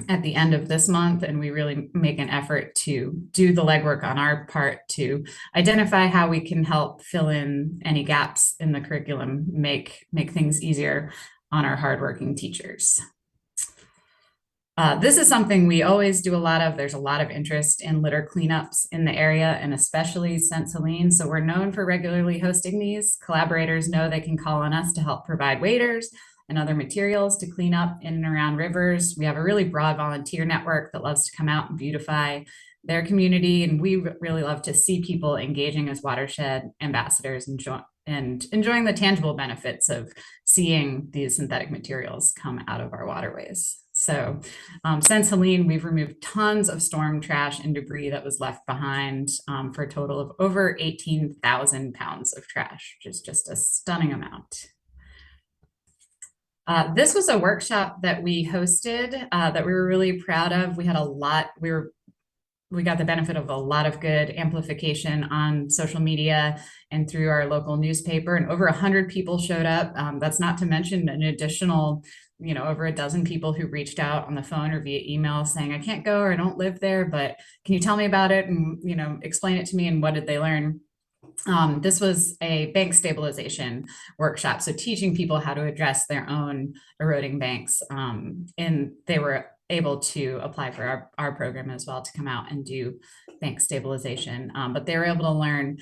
at the end of this month, and we really make an effort to do the legwork on our part to identify how we can help fill in any gaps in the curriculum, make things easier on our hardworking teachers. This is something we always do a lot of. There's a lot of interest in litter cleanups in the area, and especially since Helene. So we're known for regularly hosting these. Collaborators know they can call on us to help provide waders and other materials to clean up in and around rivers. We have a really broad volunteer network that loves to come out and beautify their community. And we really love to see people engaging as watershed ambassadors and enjoying the tangible benefits of seeing these synthetic materials come out of our waterways. So since Helene, we've removed tons of storm trash and debris that was left behind for a total of over 18,000 pounds of trash, which is just a stunning amount. This was a workshop that we hosted that we were really proud of. We had a lot, we got the benefit of a lot of good amplification on social media and through our local newspaper, and over 100 people showed up. That's not to mention an additional, over a dozen people who reached out on the phone or via email saying, I can't go or I don't live there, but can you tell me about it and, explain it to me, and what did they learn? This was a bank stabilization workshop, so teaching people how to address their own eroding banks, and they were able to apply for our program as well to come out and do bank stabilization. But they were able to learn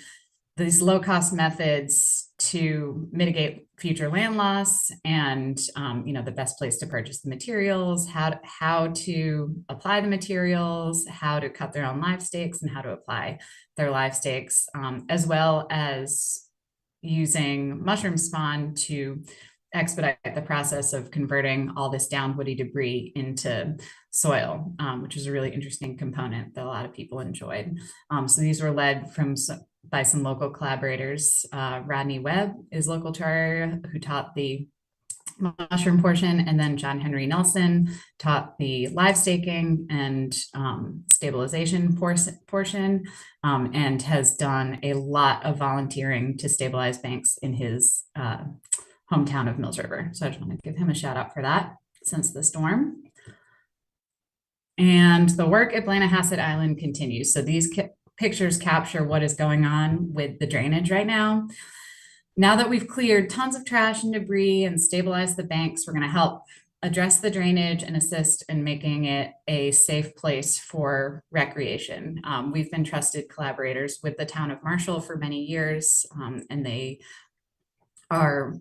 these low-cost methods to mitigate future land loss, and the best place to purchase the materials, how to apply the materials, how to cut their own live stakes, and how to apply their live stakes, as well as using mushroom spawn to expedite the process of converting all this downed woody debris into soil, which is a really interesting component that a lot of people enjoyed. So these were led by some local collaborators. Rodney Webb is local to our area, who taught the mushroom portion, and then John Henry Nelson taught the live staking and stabilization portion, and has done a lot of volunteering to stabilize banks in his hometown of Mills River. So I just want to give him a shout out for that since the storm. And the work at Blennerhassett Island continues. So these pictures capture what is going on with the drainage right now. Now that we've cleared tons of trash and debris and stabilized the banks, we're going to help address the drainage and assist in making it a safe place for recreation. We've been trusted collaborators with the town of Marshall for many years, and they are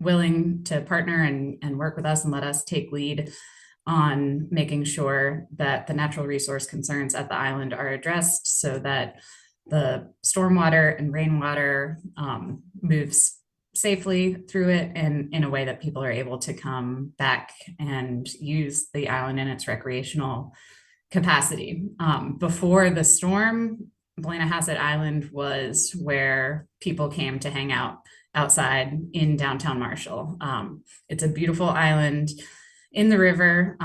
willing to partner and work with us and let us take lead on making sure that the natural resource concerns at the island are addressed so that the stormwater and rainwater moves safely through it and in a way that people are able to come back and use the island in its recreational capacity. Before the storm, Blennerhassett Island was where people came to hang out outside in downtown Marshall. It's a beautiful island in the river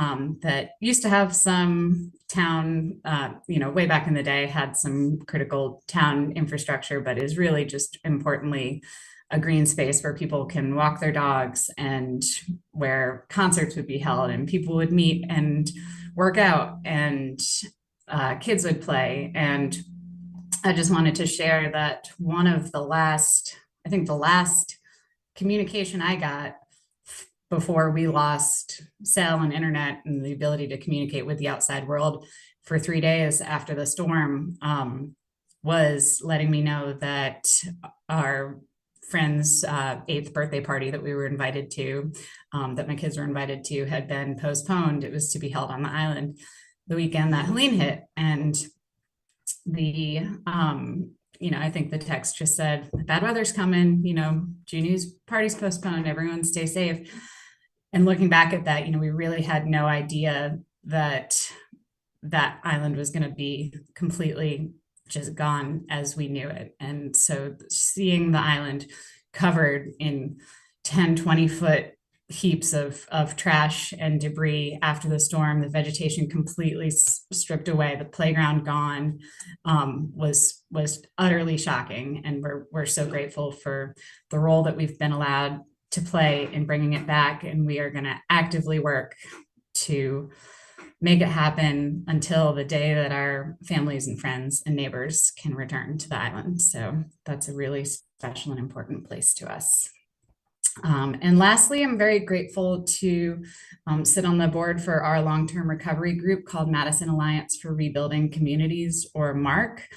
that used to have some town, way back in the day, had some critical town infrastructure, but is really just importantly a green space where people can walk their dogs and where concerts would be held and people would meet and work out and kids would play. And I just wanted to share that one of the last communication I got before we lost cell and internet and the ability to communicate with the outside world for 3 days after the storm, was letting me know that our friend's 8th birthday party that we were invited to, that my kids were invited to, had been postponed. It was to be held on the island the weekend that Helene hit. And I think the text just said, bad weather's coming, Junu's party's postponed, everyone stay safe. And looking back at that, we really had no idea that that island was going to be completely just gone as we knew it. And so seeing the island covered in 10, 20-foot heaps of trash and debris after the storm, the vegetation completely stripped away, the playground gone, was utterly shocking. And we're so grateful for the role that we've been allowed to play in bringing it back. And we are going to actively work to make it happen until the day that our families and friends and neighbors can return to the island. So that's a really special and important place to us. And lastly, I'm very grateful to sit on the board for our long-term recovery group called Madison Alliance for Rebuilding Communities, or MARC.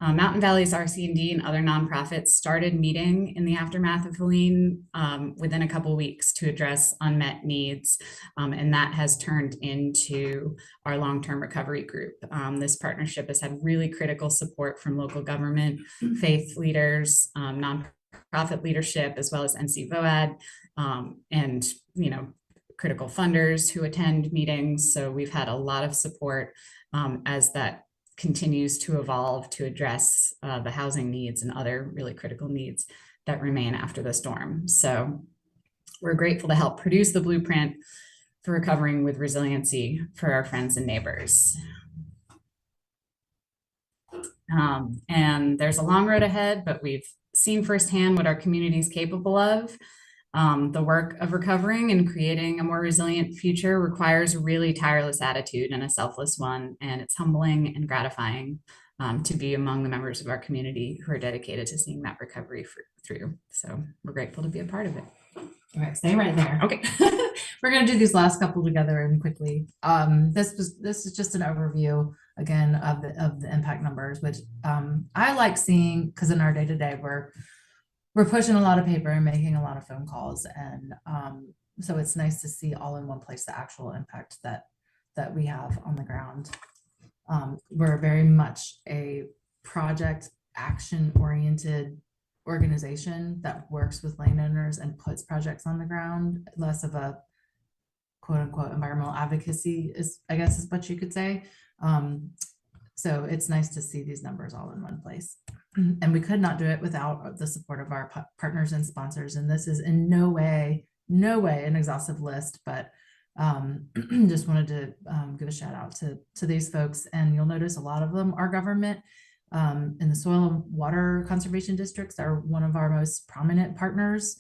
Mountain Valley's RC&D and other nonprofits started meeting in the aftermath of Helene within a couple of weeks to address unmet needs, and that has turned into our long-term recovery group. This partnership has had really critical support from local government, faith leaders, nonprofit leadership, as well as NC-VOAD, and critical funders who attend meetings. So we've had a lot of support as that continues to evolve to address the housing needs and other really critical needs that remain after the storm. So we're grateful to help produce the blueprint for recovering with resiliency for our friends and neighbors. And there's a long road ahead, but we've seen firsthand what our community is capable of. The work of recovering and creating a more resilient future requires a really tireless attitude and a selfless one, and it's humbling and gratifying to be among the members of our community who are dedicated to seeing that recovery through. So we're grateful to be a part of it. All right, stay right there. Okay. We're going to do these last couple together and quickly. This is just an overview again of the impact numbers, which I like seeing, because in our day-to-day we're pushing a lot of paper and making a lot of phone calls, and so it's nice to see all in one place the actual impact that we have on the ground. We're very much a project action oriented organization that works with landowners and puts projects on the ground, less of a quote unquote environmental advocacy is what you could say. So it's nice to see these numbers all in one place. And we could not do it without the support of our partners and sponsors. And this is in no way no way an exhaustive list, but just wanted to give a shout out to these folks. And you'll notice a lot of them are government. In the soil and water conservation districts are one of our most prominent partners.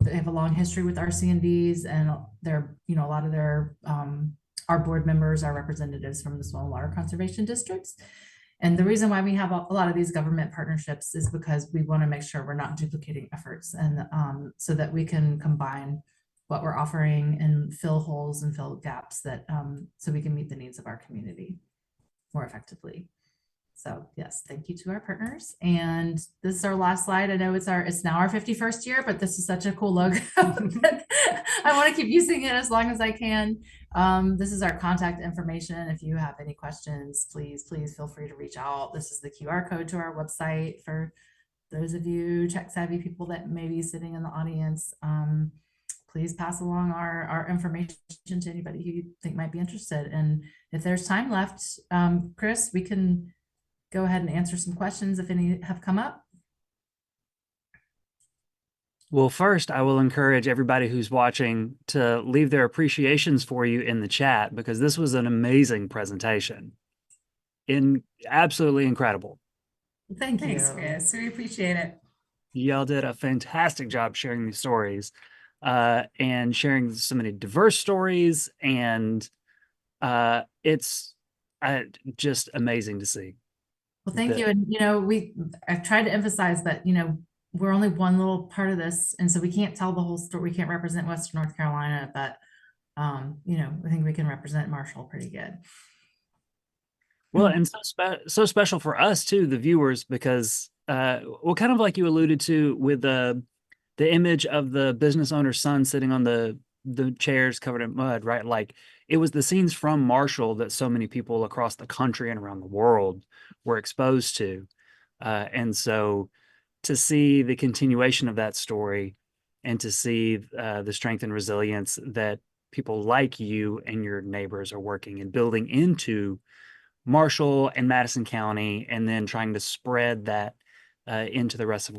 They have a long history with RC&Ds, and they're, a lot of their, our board members are representatives from the soil and water conservation districts. And the reason why we have a lot of these government partnerships is because we want to make sure we're not duplicating efforts, and so that we can combine what we're offering and fill holes and fill gaps that so we can meet the needs of our community more effectively. So yes, thank you to our partners. And this is our last slide. I know it's now our 51st year, but this is such a cool logo. I want to keep using it as long as I can. This is our contact information. If you have any questions, please feel free to reach out. This is the QR code to our website for those of you tech savvy people that may be sitting in the audience. Please pass along our information to anybody who you think might be interested. And if there's time left, Chris, we can go ahead and answer some questions if any have come up. Well, first, I will encourage everybody who's watching to leave their appreciations for you in the chat, because this was an amazing presentation. Absolutely incredible. Thanks, Chris. We appreciate it. Y'all did a fantastic job sharing these stories and sharing so many diverse stories. And it's just amazing to see. Well, thank you. And, I've tried to emphasize that, we're only one little part of this. And so we can't tell the whole story. We can't represent Western North Carolina, but, I think we can represent Marshall pretty good. Well, and so special for us too, the viewers, because, well, kind of like you alluded to with the image of the business owner's son sitting on the chairs covered in mud, right? Like, it was the scenes from Marshall that so many people across the country and around the world were exposed to. And so to see the continuation of that story and to see the strength and resilience that people like you and your neighbors are working and building into Marshall and Madison County, and then trying to spread that into the rest of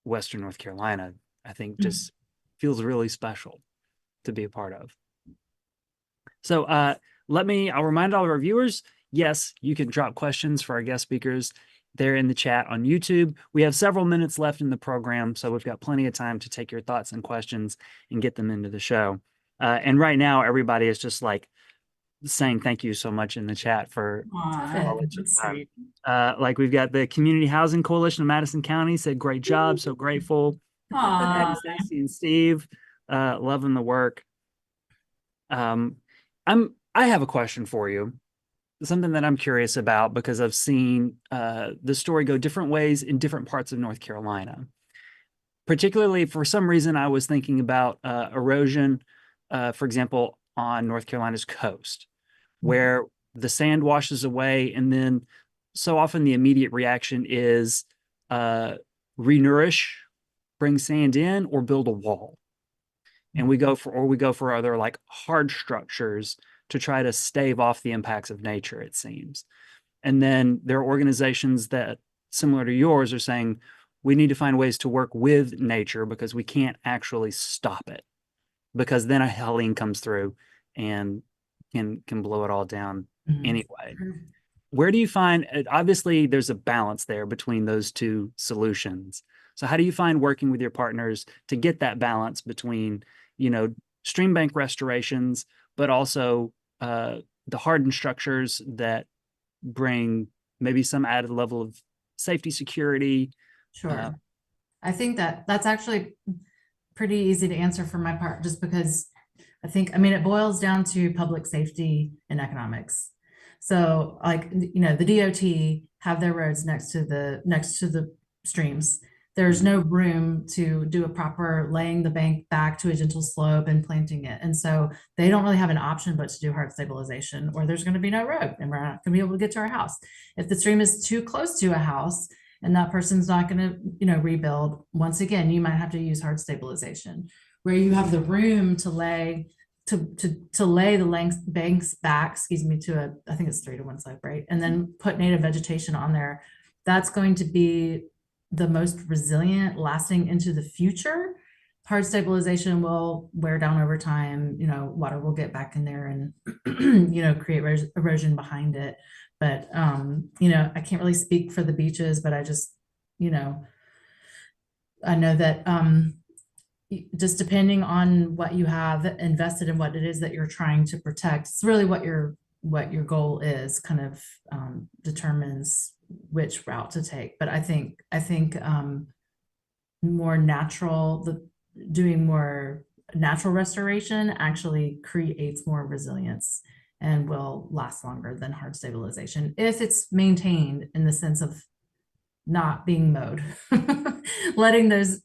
Western North Carolina, I think just feels really special to be a part of. So I'll remind all of our viewers, yes, you can drop questions for our guest speakers there in the chat on YouTube. We have several minutes left in the program, so we've got plenty of time to take your thoughts and questions and get them into the show. And right now, everybody is just like saying thank you so much in the chat for like we've got the Community Housing Coalition of Madison County said, great job, so grateful. Stacy and Steve, loving the work. I have a question for you, something that I'm curious about, because I've seen the story go different ways in different parts of North Carolina. Particularly, for some reason, I was thinking about erosion, for example, on North Carolina's coast, where the sand washes away, and then so often the immediate reaction is renourish, bring sand in, or build a wall. And we go for other like hard structures to try to stave off the impacts of nature, it seems. And then there are organizations that, similar to yours, are saying we need to find ways to work with nature because we can't actually stop it, because then a Helene comes through and can blow it all down anyway. Where do you find, obviously there's a balance there between those two solutions. So how do you find working with your partners to get that balance between, stream bank restorations, but also the hardened structures that bring maybe some added level of safety, security? Sure. I think that's actually pretty easy to answer for my part, just because it boils down to public safety and economics. So like, the DOT have their roads next to the streams. There's no room to do a proper laying the bank back to a gentle slope and planting it. And so they don't really have an option but to do hard stabilization, or there's going to be no road and we're not going to be able to get to our house. If the stream is too close to a house and that person's not going to, rebuild, once again, you might have to use hard stabilization. Where you have the room to lay the banks back, to I think it's 3 to 1 slope, right? And then put native vegetation on there. That's going to be the most resilient, lasting into the future hard stabilization will wear down over time. Water will get back in there and, create erosion behind it. But, I can't really speak for the beaches, but I just, I know that just depending on what you have invested in, what it is that you're trying to protect, it's really what your goal is, kind of determines which route to take. But I think more natural, doing more natural restoration actually creates more resilience and will last longer than hard stabilization if it's maintained in the sense of not being mowed, letting those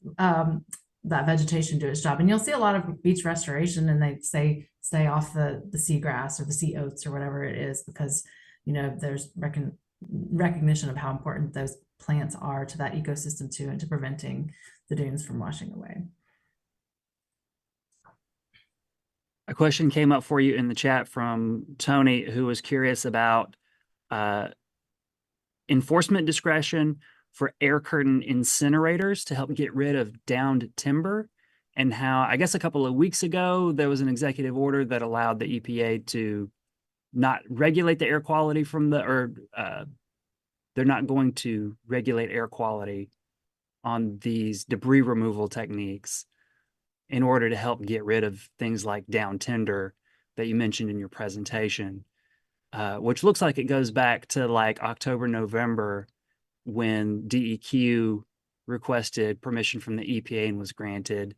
that vegetation do its job. And you'll see a lot of beach restoration, and they say stay off the seagrass or the sea oats or whatever it is, because there's recognition of how important those plants are to that ecosystem too, and to preventing the dunes from washing away. A question came up for you in the chat from Tony, who was curious about enforcement discretion for air curtain incinerators to help get rid of downed timber, and how, I guess a couple of weeks ago, there was an executive order that allowed the EPA to not regulate the air quality from they're not going to regulate air quality on these debris removal techniques in order to help get rid of things like down timber that you mentioned in your presentation, which looks like it goes back to like October, November, when DEQ requested permission from the EPA and was granted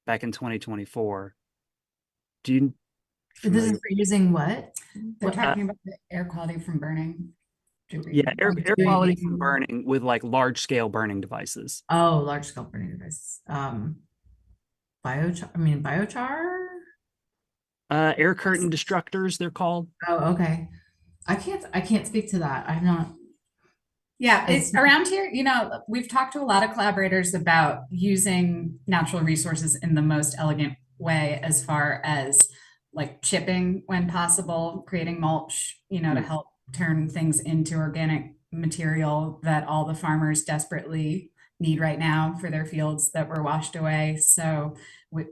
back in 2024. This is for using what? They're talking about the air quality from burning. Yeah, air quality from burning with like large scale burning devices. Oh, large scale burning devices. Biochar? Air curtain destructors, they're called. Oh, okay. I can't speak to that. I've not. Yeah, it's around here, we've talked to a lot of collaborators about using natural resources in the most elegant way, as far as like chipping when possible, creating mulch, to help turn things into organic material that all the farmers desperately need right now for their fields that were washed away. So we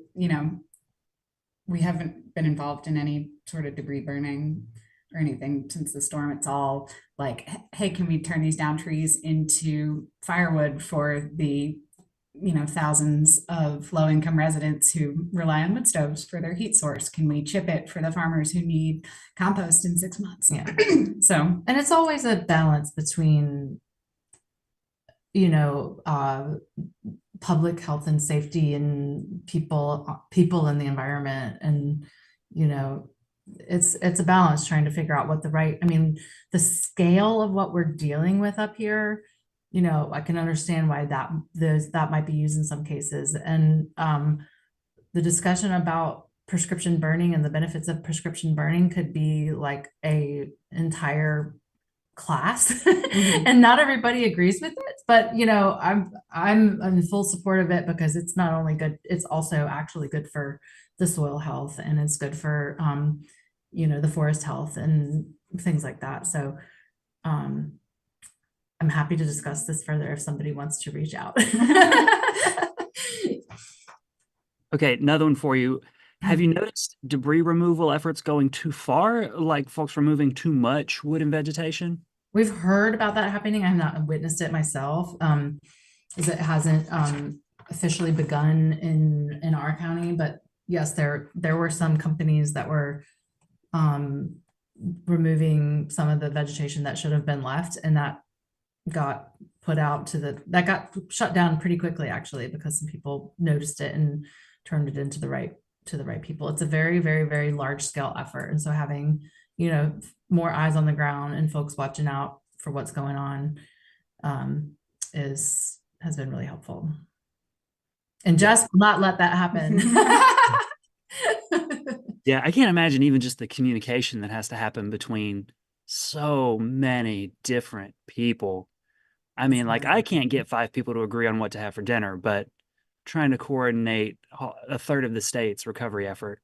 haven't been involved in any sort of debris burning or anything since the storm. It's all like, hey, can we turn these down trees into firewood for the thousands of low-income residents who rely on wood stoves for their heat source? Can we chip it for the farmers who need compost in 6 months? Yeah. So, and it's always a balance between public health and safety and people in the environment, and it's a balance trying to figure out what the scale of what we're dealing with up here. I can understand why that might be used in some cases. And the discussion about prescription burning and the benefits of prescription burning could be like a entire class. And not everybody agrees with it, but I'm in full support of it, because it's not only good, it's also actually good for the soil health, and it's good for the forest health and things like that. So I'm happy to discuss this further if somebody wants to reach out. Okay, another one for you. Have you noticed debris removal efforts going too far, like folks removing too much wood and vegetation? We've heard about that happening. I've not witnessed it myself, as it hasn't officially begun in our county. But yes, there were some companies that were removing some of the vegetation that should have been left, and that got put out that got shut down pretty quickly, actually, because some people noticed it and turned it into the right people. It's a very, very, very large scale effort. And so having, more eyes on the ground and folks watching out for what's going on has been really helpful. And just not let that happen. Yeah, I can't imagine even just the communication that has to happen between so many different people. I mean, like, I can't get 5 people to agree on what to have for dinner, but trying to coordinate a third of the state's recovery effort.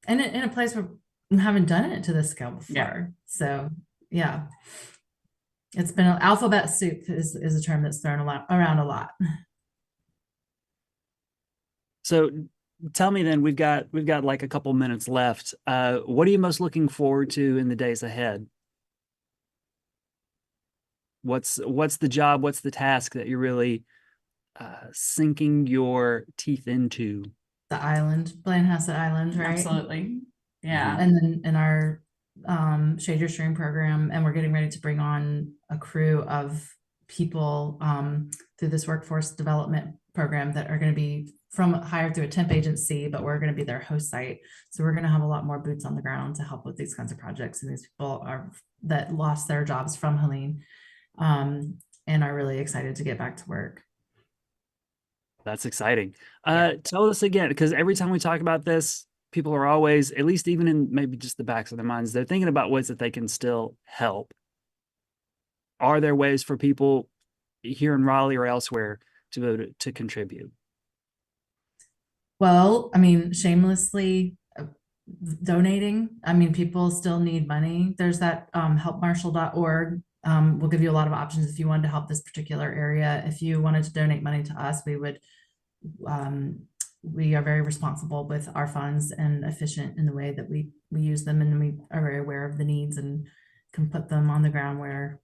And in a place where we haven't done it to this scale before. Yeah. So, yeah. It's been alphabet soup is a term that's thrown around a lot. So tell me then, we've got like a couple minutes left. What are you most looking forward to in the days ahead? What's the job? What's the task that you're really sinking your teeth into? The island, Blenhasset Island, right? Absolutely. Yeah. And then in our Shade Your Stream program, and we're getting ready to bring on a crew of people through this workforce development program that are going to be hired through a temp agency, but we're going to be their host site. So we're going to have a lot more boots on the ground to help with these kinds of projects. And these people that lost their jobs from Helene and are really excited to get back to work. That's exciting. Tell us again, because every time we talk about this, people are always, at least even in maybe just the backs of their minds, they're thinking about ways that they can still help. Are there ways for people here in Raleigh or elsewhere to be able to contribute? Well, I mean, shamelessly donating. I mean, people still need money. There's that helpmarshall.org. We'll give you a lot of options if you wanted to help this particular area. If you wanted to donate money to us, we would, we are very responsible with our funds and efficient in the way that we use them. And we are very aware of the needs and can put them on the ground where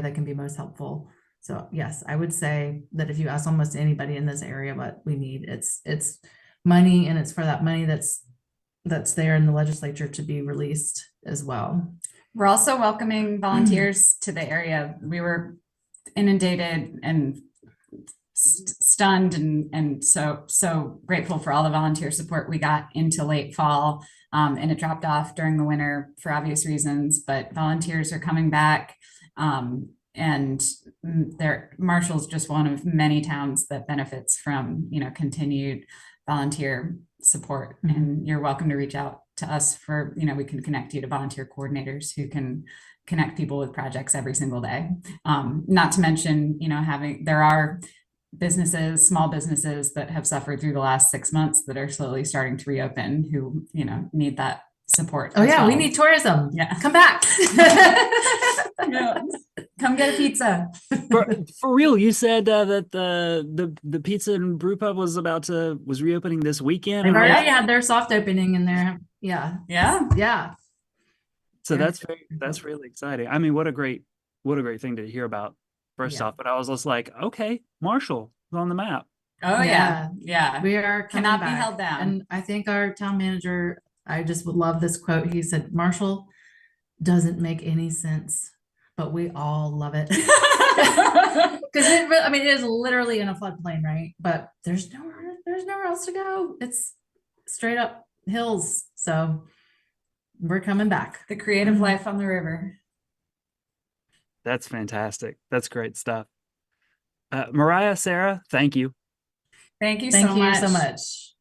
they can be most helpful. So yes, I would say that if you ask almost anybody in this area what we need, it's money, and it's for that money that's there in the legislature to be released as well. We're also welcoming volunteers to the area. We were inundated and stunned and so grateful for all the volunteer support we got into late fall, and it dropped off during the winter for obvious reasons, but volunteers are coming back. And Marshall's just one of many towns that benefits from, continued volunteer support. And you're welcome to reach out to us for, we can connect you to volunteer coordinators who can connect people with projects every single day. Not to mention, there are businesses, small businesses that have suffered through the last 6 months that are slowly starting to reopen who, need that support. Oh yeah, well. we need tourism. Yeah. Come back. Come get a pizza. For real, you said that the pizza and brew pub was reopening this weekend. They've already had their soft opening in there. Yeah. So that's really exciting. I mean, what a great thing to hear about first off. But I was just like, okay, Marshall is on the map. Oh yeah. We are cannot be back. held down. And I think our town manager, I just would love this quote. He said, "Marshall doesn't make any sense, but we all love it." Because it is literally in a floodplain, right? But there's nowhere else to go. It's straight up hills. So we're coming back. The creative life on the river. That's fantastic. That's great stuff. Mariah, Sarah, thank you. Thank you so much. much.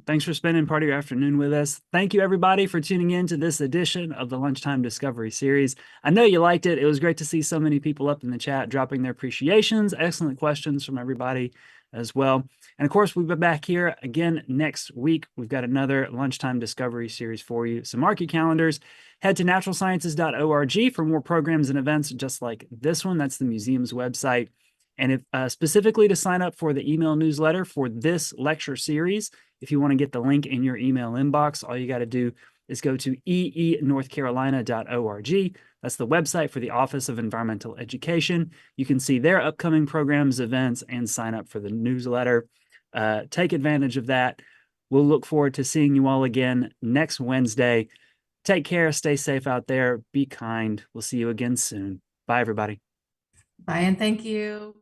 Thanks for spending part of your afternoon with us. Thank you, everybody, for tuning in to this edition of the Lunchtime Discovery Series. I know you liked it. It was great to see so many people up in the chat dropping their appreciations. Excellent questions from everybody as well. And of course, we'll be back here again next week. We've got another Lunchtime Discovery Series for you. So mark your calendars. Head to naturalsciences.org for more programs and events just like this one. That's the museum's website. And if specifically to sign up for the email newsletter for this lecture series, if you want to get the link in your email inbox, all you got to do is go to eenorthcarolina.org. That's the website for the Office of Environmental Education. You can see their upcoming programs, events, and sign up for the newsletter. Take advantage of that. We'll look forward to seeing you all again next Wednesday. Take care. Stay safe out there. Be kind. We'll see you again soon. Bye, everybody. Bye, and thank you.